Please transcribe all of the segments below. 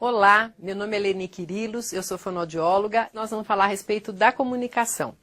Olá, meu nome é Leni Quirilos, eu sou fonoaudióloga. Nós vamos falar a respeito da comunicação.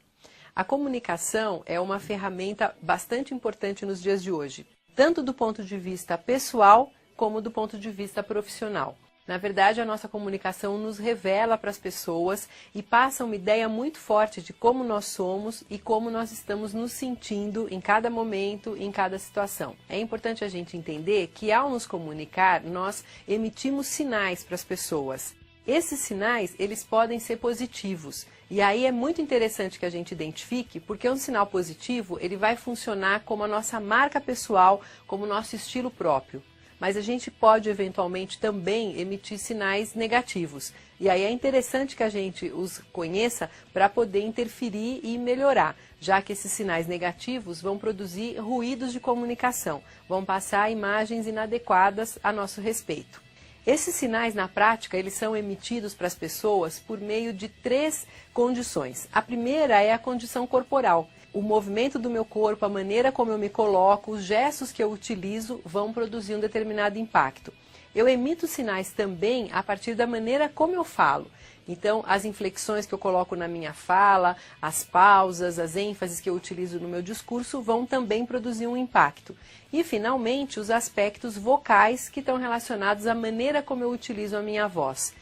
A comunicação é uma ferramenta bastante importante nos dias de hoje, tanto do ponto de vista pessoal como do ponto de vista profissional. Na verdade, a nossa comunicação nos revela para as pessoas e passa uma ideia muito forte de como nós somos e como nós estamos nos sentindo em cada momento, em cada situação. É importante a gente entender que ao nos comunicar, nós emitimos sinais para as pessoas. Esses sinais, eles podem ser positivos. E aí é muito interessante que a gente identifique, porque um sinal positivo, ele vai funcionar como a nossa marca pessoal, como o nosso estilo próprio. Mas a gente pode, eventualmente, também emitir sinais negativos. E aí é interessante que a gente os conheça para poder interferir e melhorar, já que esses sinais negativos vão produzir ruídos de comunicação, vão passar imagens inadequadas a nosso respeito. Esses sinais, na prática, eles são emitidos para as pessoas por meio de 3 condições. A primeira é a condição corporal. O movimento do meu corpo, a maneira como eu me coloco, os gestos que eu utilizo vão produzir um determinado impacto. Eu emito sinais também a partir da maneira como eu falo. Então, as inflexões que eu coloco na minha fala, as pausas, as ênfases que eu utilizo no meu discurso vão também produzir um impacto. E, finalmente, os aspectos vocais que estão relacionados à maneira como eu utilizo a minha voz.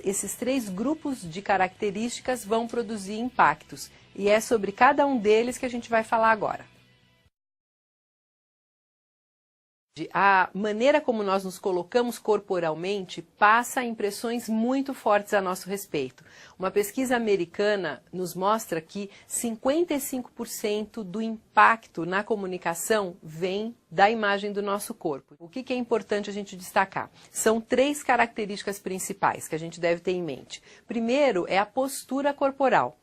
Esses 3 grupos de características vão produzir impactos. E é sobre cada um deles que a gente vai falar agora. A maneira como nós nos colocamos corporalmente passa impressões muito fortes a nosso respeito. Uma pesquisa americana nos mostra que 55% do impacto na comunicação vem da imagem do nosso corpo. O que é importante a gente destacar? São 3 características principais que a gente deve ter em mente. Primeiro é a postura corporal.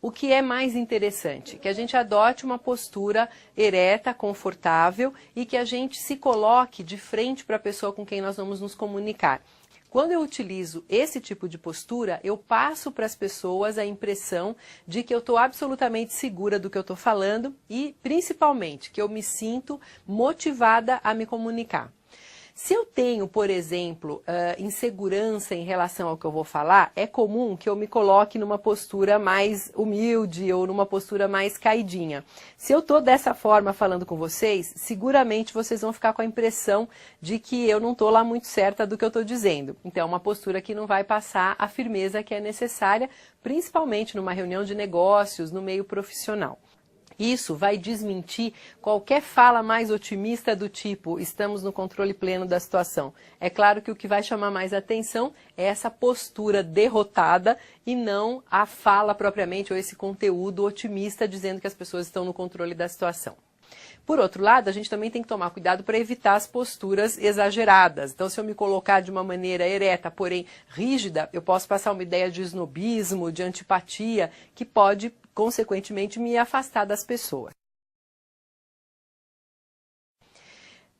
O que é mais interessante? Que a gente adote uma postura ereta, confortável e que a gente se coloque de frente para a pessoa com quem nós vamos nos comunicar. Quando eu utilizo esse tipo de postura, eu passo para as pessoas a impressão de que eu estou absolutamente segura do que eu estou falando e, principalmente, que eu me sinto motivada a me comunicar. Se eu tenho, por exemplo, insegurança em relação ao que eu vou falar, é comum que eu me coloque numa postura mais humilde ou numa postura mais caidinha. Se eu estou dessa forma falando com vocês, seguramente vocês vão ficar com a impressão de que eu não estou lá muito certa do que eu estou dizendo. Então, é uma postura que não vai passar a firmeza que é necessária, principalmente numa reunião de negócios, no meio profissional. Isso vai desmentir qualquer fala mais otimista do tipo, estamos no controle pleno da situação. É claro que o que vai chamar mais atenção é essa postura derrotada e não a fala propriamente ou esse conteúdo otimista dizendo que as pessoas estão no controle da situação. Por outro lado, a gente também tem que tomar cuidado para evitar as posturas exageradas. Então, se eu me colocar de uma maneira ereta, porém rígida, eu posso passar uma ideia de snobismo, de antipatia, que pode, consequentemente, me afastar das pessoas.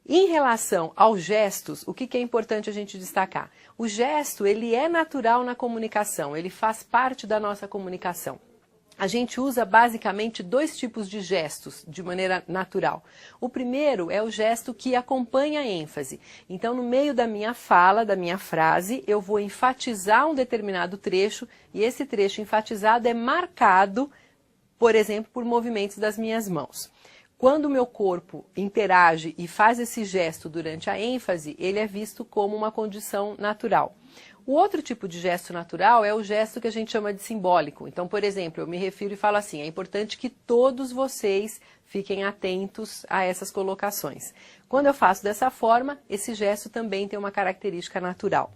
Em relação aos gestos, o que é importante a gente destacar? O gesto, ele é natural na comunicação, ele faz parte da nossa comunicação. A gente usa basicamente 2 tipos de gestos de maneira natural. O primeiro é o gesto que acompanha a ênfase. Então, no meio da minha fala, da minha frase, eu vou enfatizar um determinado trecho e esse trecho enfatizado é marcado, por exemplo, por movimentos das minhas mãos. Quando o meu corpo interage e faz esse gesto durante a ênfase, ele é visto como uma condição natural. O outro tipo de gesto natural é o gesto que a gente chama de simbólico. Então, por exemplo, eu me refiro e falo assim, é importante que todos vocês fiquem atentos a essas colocações. Quando eu faço dessa forma, esse gesto também tem uma característica natural.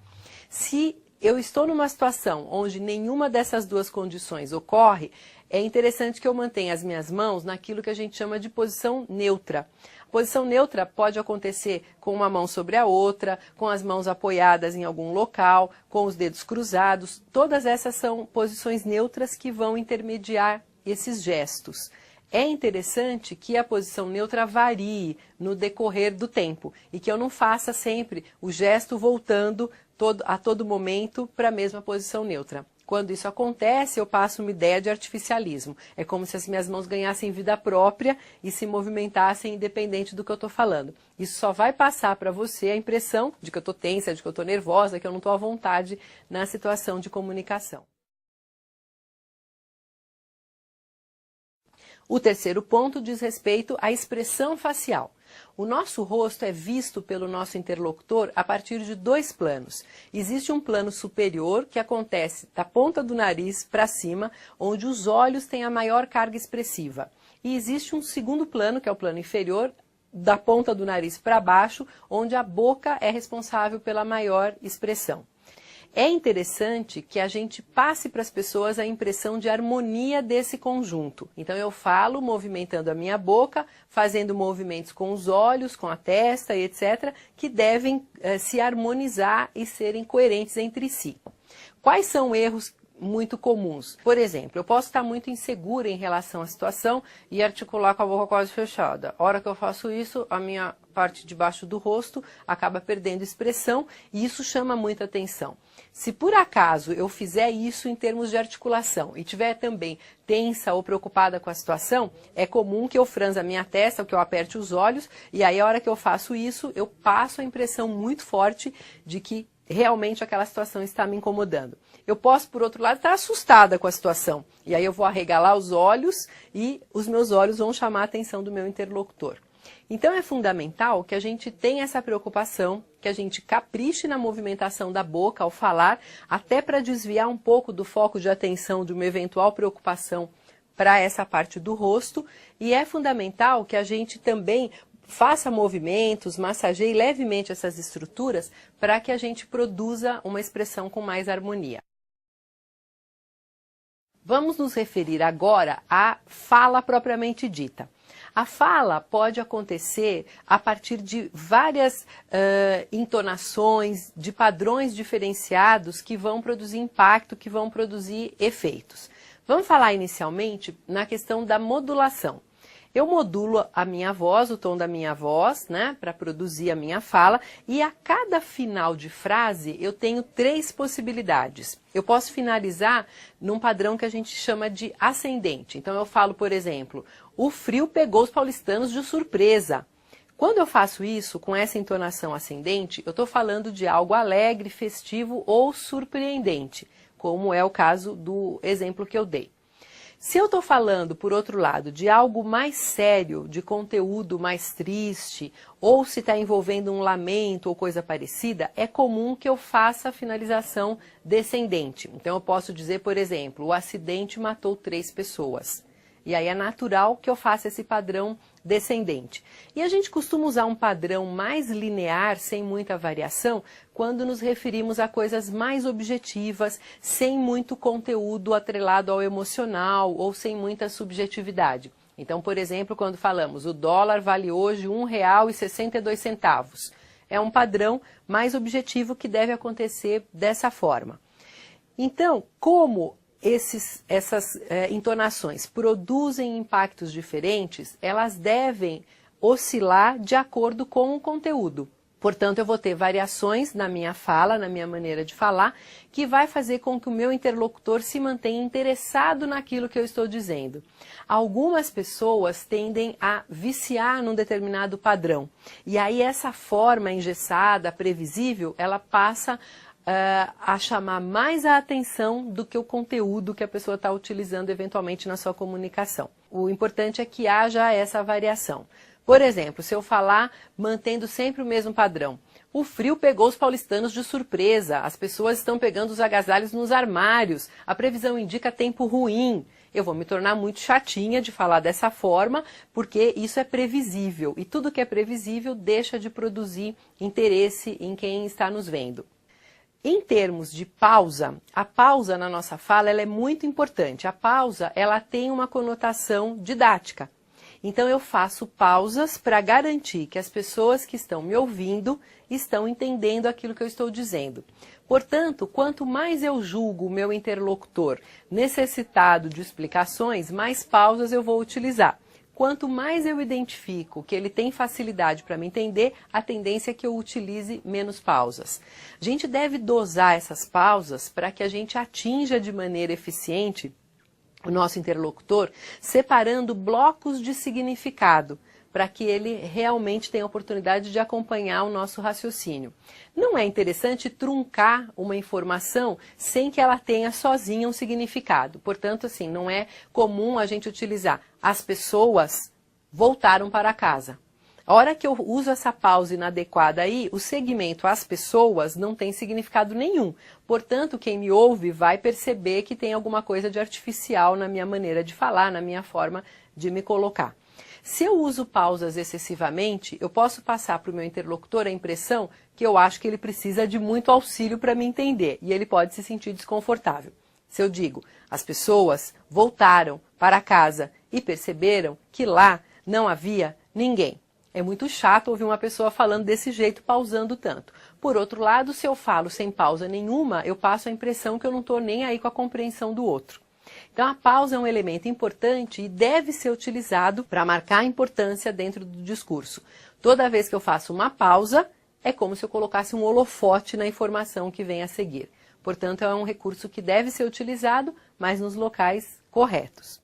Se eu estou numa situação onde nenhuma dessas 2 condições ocorre, é interessante que eu mantenha as minhas mãos naquilo que a gente chama de posição neutra. A posição neutra pode acontecer com uma mão sobre a outra, com as mãos apoiadas em algum local, com os dedos cruzados. Todas essas são posições neutras que vão intermediar esses gestos. É interessante que a posição neutra varie no decorrer do tempo e que eu não faça sempre o gesto voltando a todo momento para a mesma posição neutra. Quando isso acontece, eu passo uma ideia de artificialismo. É como se as minhas mãos ganhassem vida própria e se movimentassem independente do que eu estou falando. Isso só vai passar para você a impressão de que eu estou tensa, de que eu estou nervosa, que eu não estou à vontade na situação de comunicação. O terceiro ponto diz respeito à expressão facial. O nosso rosto é visto pelo nosso interlocutor a partir de dois planos. Existe um plano superior que acontece da ponta do nariz para cima, onde os olhos têm a maior carga expressiva. E existe um segundo plano, que é o plano inferior, da ponta do nariz para baixo, onde a boca é responsável pela maior expressão. É interessante que a gente passe para as pessoas a impressão de harmonia desse conjunto. Então eu falo movimentando a minha boca, fazendo movimentos com os olhos, com a testa e etc., que devem se harmonizar e serem coerentes entre si. Quais são erros muito comuns? Por exemplo, eu posso estar muito insegura em relação à situação e articular com a boca quase fechada. A hora que eu faço isso, a minha parte de baixo do rosto acaba perdendo expressão e isso chama muita atenção. Se por acaso eu fizer isso em termos de articulação e tiver também tensa ou preocupada com a situação, é comum que eu franza a minha testa, que eu aperte os olhos, e aí a hora que eu faço isso, eu passo a impressão muito forte de que realmente aquela situação está me incomodando. Eu posso, por outro lado, estar assustada com a situação, e aí eu vou arregalar os olhos e os meus olhos vão chamar a atenção do meu interlocutor. Então é fundamental que a gente tenha essa preocupação, que a gente capriche na movimentação da boca ao falar, até para desviar um pouco do foco de atenção de uma eventual preocupação para essa parte do rosto, e é fundamental que a gente também faça movimentos, massageie levemente essas estruturas para que a gente produza uma expressão com mais harmonia. Vamos nos referir agora à fala propriamente dita. A fala pode acontecer a partir de várias entonações, de padrões diferenciados que vão produzir impacto, que vão produzir efeitos. Vamos falar inicialmente na questão da modulação. Eu modulo a minha voz, o tom da minha voz, né, para produzir a minha fala, e a cada final de frase eu tenho 3 possibilidades. Eu posso finalizar num padrão que a gente chama de ascendente. Então eu falo, por exemplo, o frio pegou os paulistanos de surpresa. Quando eu faço isso com essa entonação ascendente, eu estou falando de algo alegre, festivo ou surpreendente, como é o caso do exemplo que eu dei. Se eu estou falando, por outro lado, de algo mais sério, de conteúdo mais triste, ou se está envolvendo um lamento ou coisa parecida, é comum que eu faça a finalização descendente. Então eu posso dizer, por exemplo, o acidente matou 3 pessoas. E aí é natural que eu faça esse padrão descendente. E a gente costuma usar um padrão mais linear, sem muita variação, quando nos referimos a coisas mais objetivas, sem muito conteúdo atrelado ao emocional ou sem muita subjetividade. Então, por exemplo, quando falamos o dólar vale hoje R$ 1,62. É um padrão mais objetivo que deve acontecer dessa forma. Então, como essas entonações produzem impactos diferentes, elas devem oscilar de acordo com o conteúdo. Portanto, eu vou ter variações na minha fala, na minha maneira de falar, que vai fazer com que o meu interlocutor se mantenha interessado naquilo que eu estou dizendo. Algumas pessoas tendem a viciar num determinado padrão. E aí essa forma engessada, previsível, ela passa a chamar mais a atenção do que o conteúdo que a pessoa está utilizando eventualmente na sua comunicação. O importante é que haja essa variação. Por exemplo, se eu falar mantendo sempre o mesmo padrão, o frio pegou os paulistanos de surpresa, as pessoas estão pegando os agasalhos nos armários, a previsão indica tempo ruim. Eu vou me tornar muito chatinha de falar dessa forma, porque isso é previsível, e tudo que é previsível deixa de produzir interesse em quem está nos vendo. Em termos de pausa, a pausa na nossa fala ela é muito importante. A pausa ela tem uma conotação didática. Então eu faço pausas para garantir que as pessoas que estão me ouvindo estão entendendo aquilo que eu estou dizendo. Portanto, quanto mais eu julgo o meu interlocutor necessitado de explicações, mais pausas eu vou utilizar. quanto mais eu identifico que ele tem facilidade para me entender, a tendência é que eu utilize menos pausas. A gente deve dosar essas pausas para que a gente atinja de maneira eficiente o nosso interlocutor, separando blocos de significado, para que ele realmente tenha a oportunidade de acompanhar o nosso raciocínio. Não é interessante truncar uma informação sem que ela tenha sozinha um significado. Portanto, assim, não é comum a gente utilizar as pessoas voltaram para casa. A hora que eu uso essa pausa inadequada aí, o segmento as pessoas não tem significado nenhum. Portanto, quem me ouve vai perceber que tem alguma coisa de artificial na minha maneira de falar, na minha forma de me colocar. Se eu uso pausas excessivamente, eu posso passar para o meu interlocutor a impressão que eu acho que ele precisa de muito auxílio para me entender e ele pode se sentir desconfortável. Se eu digo, as pessoas voltaram para casa e perceberam que lá não havia ninguém. É muito chato ouvir uma pessoa falando desse jeito, pausando tanto. Por outro lado, se eu falo sem pausa nenhuma, eu passo a impressão que eu não estou nem aí com a compreensão do outro. Então, a pausa é um elemento importante e deve ser utilizado para marcar a importância dentro do discurso. Toda vez que eu faço uma pausa, é como se eu colocasse um holofote na informação que vem a seguir. Portanto, é um recurso que deve ser utilizado, mas nos locais corretos.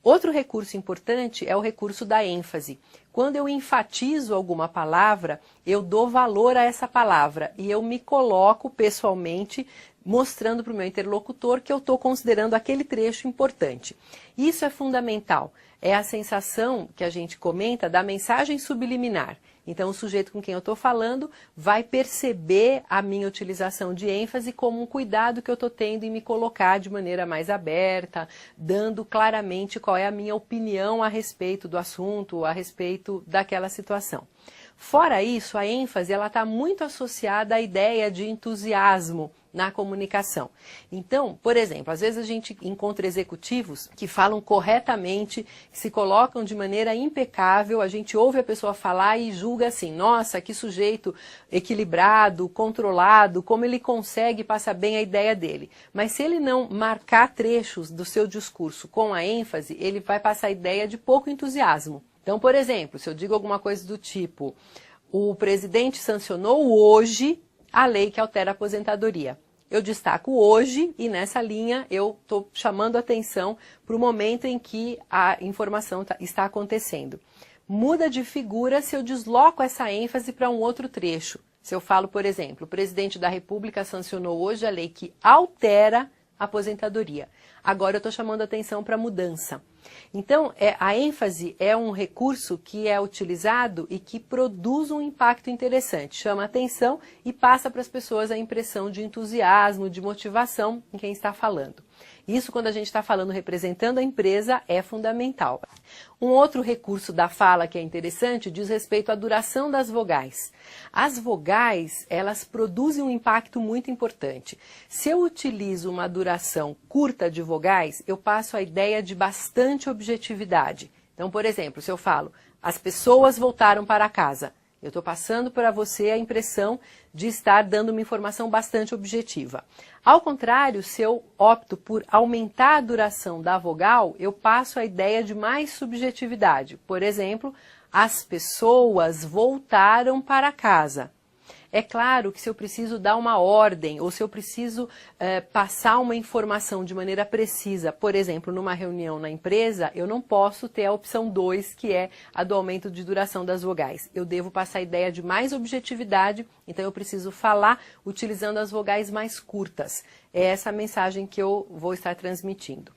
Outro recurso importante é o recurso da ênfase. Quando eu enfatizo alguma palavra, eu dou valor a essa palavra e eu me coloco pessoalmente mostrando para o meu interlocutor que eu estou considerando aquele trecho importante. Isso é fundamental. É a sensação que a gente comenta da mensagem subliminar. Então, o sujeito com quem eu estou falando vai perceber a minha utilização de ênfase como um cuidado que eu estou tendo em me colocar de maneira mais aberta, dando claramente qual é a minha opinião a respeito do assunto, a respeito daquela situação. Fora isso, a ênfase está muito associada à ideia de entusiasmo na comunicação. Então, por exemplo, às vezes a gente encontra executivos que falam corretamente, se colocam de maneira impecável, a gente ouve a pessoa falar e julga assim, nossa, que sujeito equilibrado, controlado, como ele consegue passar bem a ideia dele. Mas se ele não marcar trechos do seu discurso com a ênfase, ele vai passar a ideia de pouco entusiasmo. Então, por exemplo, se eu digo alguma coisa do tipo, o presidente sancionou hoje a lei que altera a aposentadoria. Eu destaco hoje e nessa linha eu estou chamando a atenção para o momento em que a informação está acontecendo. Muda de figura se eu desloco essa ênfase para um outro trecho. Se eu falo, por exemplo, o presidente da República sancionou hoje a lei que altera a aposentadoria. Agora eu estou chamando a atenção para a mudança. Então, a ênfase é um recurso que é utilizado e que produz um impacto interessante. Chama a atenção e passa para as pessoas a impressão de entusiasmo, de motivação em quem está falando. Isso, quando a gente está falando representando a empresa, é fundamental. Um outro recurso da fala que é interessante diz respeito à duração das vogais. As vogais, elas produzem um impacto muito importante. Se eu utilizo uma duração curta de vogais, eu passo a ideia de bastante objetividade. Então, por exemplo, se eu falo, as pessoas voltaram para casa, eu estou passando para você a impressão de estar dando uma informação bastante objetiva. Ao contrário, se eu opto por aumentar a duração da vogal, eu passo a ideia de mais subjetividade. Por exemplo, as pessoas voltaram para casa. É claro que se eu preciso dar uma ordem ou se eu preciso passar uma informação de maneira precisa, por exemplo, numa reunião na empresa, eu não posso ter a opção 2, que é a do aumento de duração das vogais. Eu devo passar a ideia de mais objetividade, então eu preciso falar utilizando as vogais mais curtas. É essa a mensagem que eu vou estar transmitindo.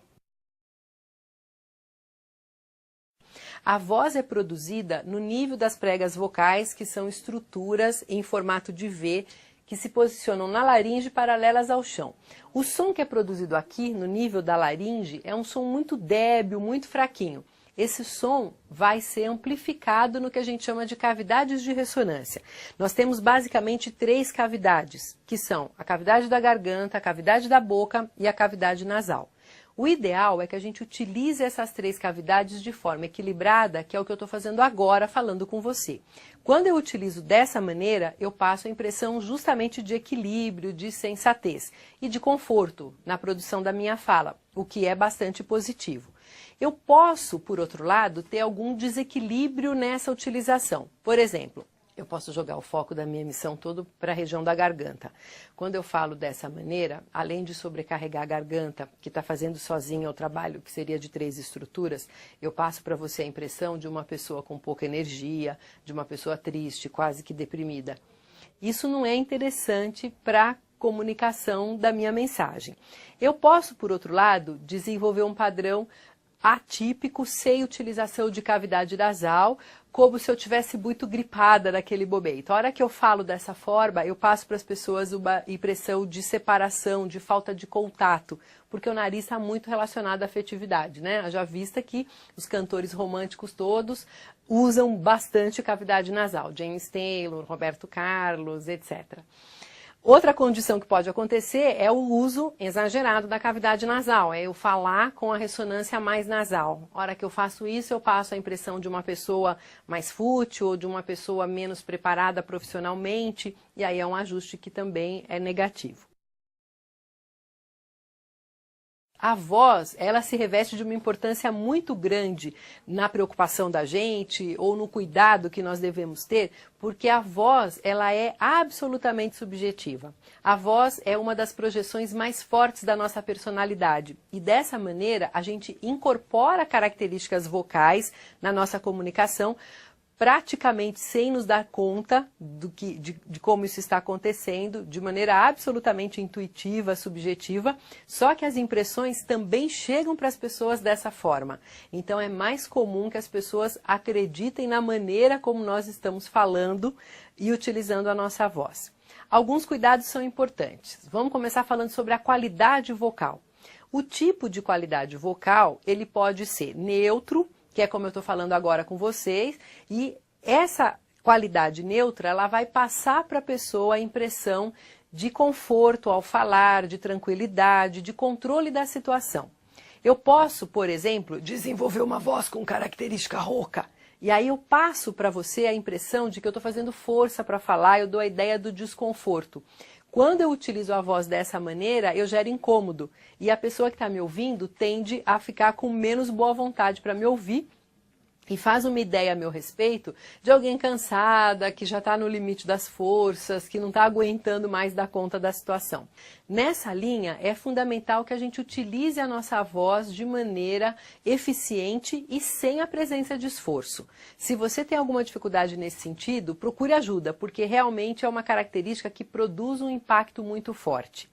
A voz é produzida no nível das pregas vocais, que são estruturas em formato de V, que se posicionam na laringe paralelas ao chão. O som que é produzido aqui, no nível da laringe, é um som muito débil, muito fraquinho. Esse som vai ser amplificado no que a gente chama de cavidades de ressonância. Nós temos basicamente 3 cavidades, que são a cavidade da garganta, a cavidade da boca e a cavidade nasal. O ideal é que a gente utilize essas 3 cavidades de forma equilibrada, que é o que eu estou fazendo agora falando com você. Quando eu utilizo dessa maneira, eu passo a impressão justamente de equilíbrio, de sensatez e de conforto na produção da minha fala, o que é bastante positivo. Eu posso, por outro lado, ter algum desequilíbrio nessa utilização. Por exemplo, eu posso jogar o foco da minha emissão todo para a região da garganta. Quando eu falo dessa maneira, além de sobrecarregar a garganta, que está fazendo sozinha o trabalho, que seria de 3 estruturas, eu passo para você a impressão de uma pessoa com pouca energia, de uma pessoa triste, quase que deprimida. Isso não é interessante para a comunicação da minha mensagem. Eu posso, por outro lado, desenvolver um padrão atípico, sem utilização de cavidade nasal, como se eu tivesse muito gripada naquele momento. A hora que eu falo dessa forma, eu passo para as pessoas uma impressão de separação, de falta de contato, porque o nariz está muito relacionado à afetividade, né? Já vista que os cantores românticos todos usam bastante cavidade nasal, James Taylor, Roberto Carlos, etc. Outra condição que pode acontecer é o uso exagerado da cavidade nasal, é eu falar com a ressonância mais nasal. A hora que eu faço isso, eu passo a impressão de uma pessoa mais fútil ou de uma pessoa menos preparada profissionalmente, e aí é um ajuste que também é negativo. A voz, ela se reveste de uma importância muito grande na preocupação da gente ou no cuidado que nós devemos ter, porque a voz, ela é absolutamente subjetiva. A voz é uma das projeções mais fortes da nossa personalidade e dessa maneira a gente incorpora características vocais na nossa comunicação, praticamente sem nos dar conta de como isso está acontecendo, de maneira absolutamente intuitiva, subjetiva, só que as impressões também chegam para as pessoas dessa forma. Então é mais comum que as pessoas acreditem na maneira como nós estamos falando e utilizando a nossa voz. Alguns cuidados são importantes. Vamos começar falando sobre a qualidade vocal. O tipo de qualidade vocal, ele pode ser neutro, que é como eu estou falando agora com vocês, e essa qualidade neutra, ela vai passar para a pessoa a impressão de conforto ao falar, de tranquilidade, de controle da situação. Eu posso, por exemplo, desenvolver uma voz com característica rouca, e aí eu passo para você a impressão de que eu estou fazendo força para falar, eu dou a ideia do desconforto. Quando eu utilizo a voz dessa maneira, eu gero incômodo. E a pessoa que está me ouvindo tende a ficar com menos boa vontade para me ouvir e faz uma ideia a meu respeito de alguém cansada, que já está no limite das forças, que não está aguentando mais dar conta da situação. Nessa linha, é fundamental que a gente utilize a nossa voz de maneira eficiente e sem a presença de esforço. Se você tem alguma dificuldade nesse sentido, procure ajuda, porque realmente é uma característica que produz um impacto muito forte.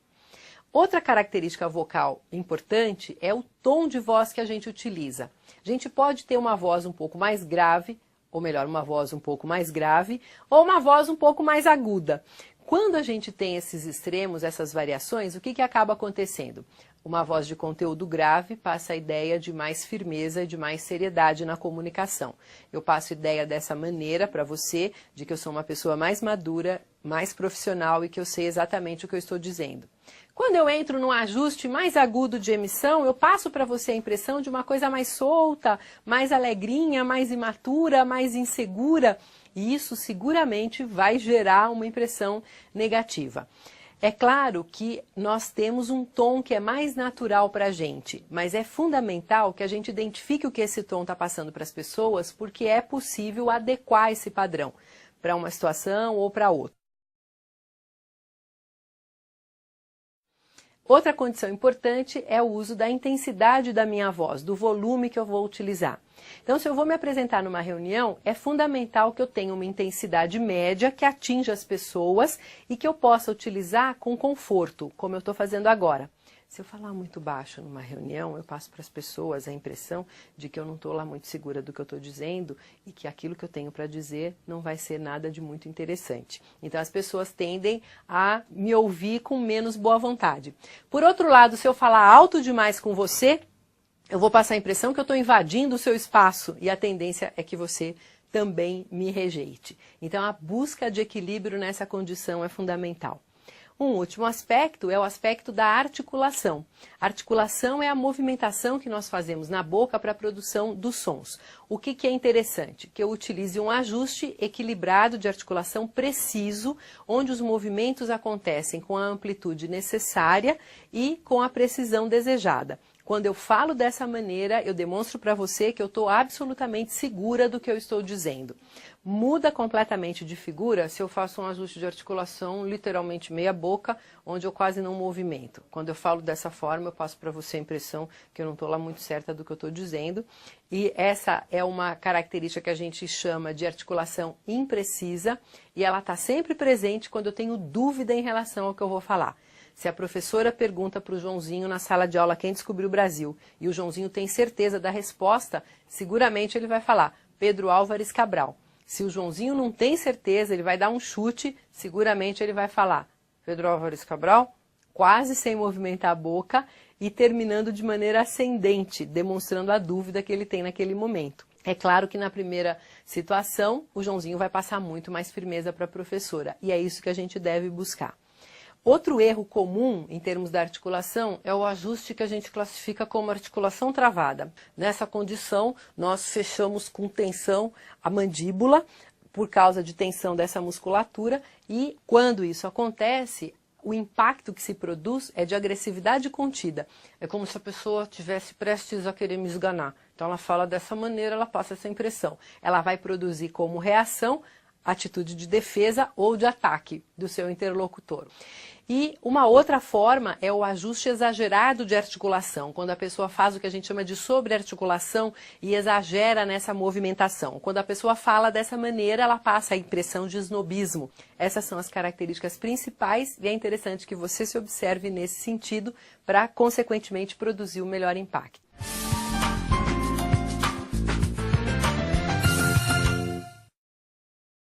Outra característica vocal importante é o tom de voz que a gente utiliza. A gente pode ter uma voz um pouco mais grave, ou melhor, uma voz um pouco mais grave, ou uma voz um pouco mais aguda. Quando a gente tem esses extremos, essas variações, o que acaba acontecendo? Uma voz de conteúdo grave passa a ideia de mais firmeza e de mais seriedade na comunicação. Eu passo ideia dessa maneira para você, de que eu sou uma pessoa mais madura, mais profissional e que eu sei exatamente o que eu estou dizendo. Quando eu entro num ajuste mais agudo de emissão, eu passo para você a impressão de uma coisa mais solta, mais alegrinha, mais imatura, mais insegura. E isso seguramente vai gerar uma impressão negativa. É claro que nós temos um tom que é mais natural para a gente, mas é fundamental que a gente identifique o que esse tom está passando para as pessoas, porque é possível adequar esse padrão para uma situação ou para outra. Outra condição importante é o uso da intensidade da minha voz, do volume que eu vou utilizar. Então, se eu vou me apresentar numa reunião, é fundamental que eu tenha uma intensidade média que atinja as pessoas e que eu possa utilizar com conforto, como eu estou fazendo agora. Se eu falar muito baixo numa reunião, eu passo para as pessoas a impressão de que eu não estou lá muito segura do que eu estou dizendo e que aquilo que eu tenho para dizer não vai ser nada de muito interessante. Então, as pessoas tendem a me ouvir com menos boa vontade. Por outro lado, se eu falar alto demais com você, eu vou passar a impressão que eu estou invadindo o seu espaço e a tendência é que você também me rejeite. Então, a busca de equilíbrio nessa condição é fundamental. Um último aspecto é o aspecto da articulação. A articulação é a movimentação que nós fazemos na boca para a produção dos sons. O que é interessante? Que eu utilize um ajuste equilibrado de articulação preciso, onde os movimentos acontecem com a amplitude necessária e com a precisão desejada. Quando eu falo dessa maneira, eu demonstro para você que eu estou absolutamente segura do que eu estou dizendo. Muda completamente de figura se eu faço um ajuste de articulação literalmente meia boca, onde eu quase não movimento. Quando eu falo dessa forma, eu passo para você a impressão que eu não estou lá muito certa do que eu estou dizendo. E essa é uma característica que a gente chama de articulação imprecisa, e ela está sempre presente quando eu tenho dúvida em relação ao que eu vou falar. Se a professora pergunta para o Joãozinho na sala de aula quem descobriu o Brasil, e o Joãozinho tem certeza da resposta, seguramente ele vai falar Pedro Álvares Cabral. Se o Joãozinho não tem certeza, ele vai dar um chute, seguramente ele vai falar Pedro Álvares Cabral, quase sem movimentar a boca e terminando de maneira ascendente, demonstrando a dúvida que ele tem naquele momento. É claro que na primeira situação, o Joãozinho vai passar muito mais firmeza para a professora, e é isso que a gente deve buscar. Outro erro comum em termos da articulação é o ajuste que a gente classifica como articulação travada. Nessa condição, nós fechamos com tensão a mandíbula por causa de tensão dessa musculatura e quando isso acontece, o impacto que se produz é de agressividade contida. É como se a pessoa estivesse prestes a querer me esganar. Então ela fala dessa maneira, ela passa essa impressão. Ela vai produzir como reação atitude de defesa ou de ataque do seu interlocutor. E uma outra forma é o ajuste exagerado de articulação, quando a pessoa faz o que a gente chama de sobrearticulação e exagera nessa movimentação. Quando a pessoa fala dessa maneira, ela passa a impressão de snobismo. Essas são as características principais e é interessante que você se observe nesse sentido para, consequentemente, produzir o melhor impacto.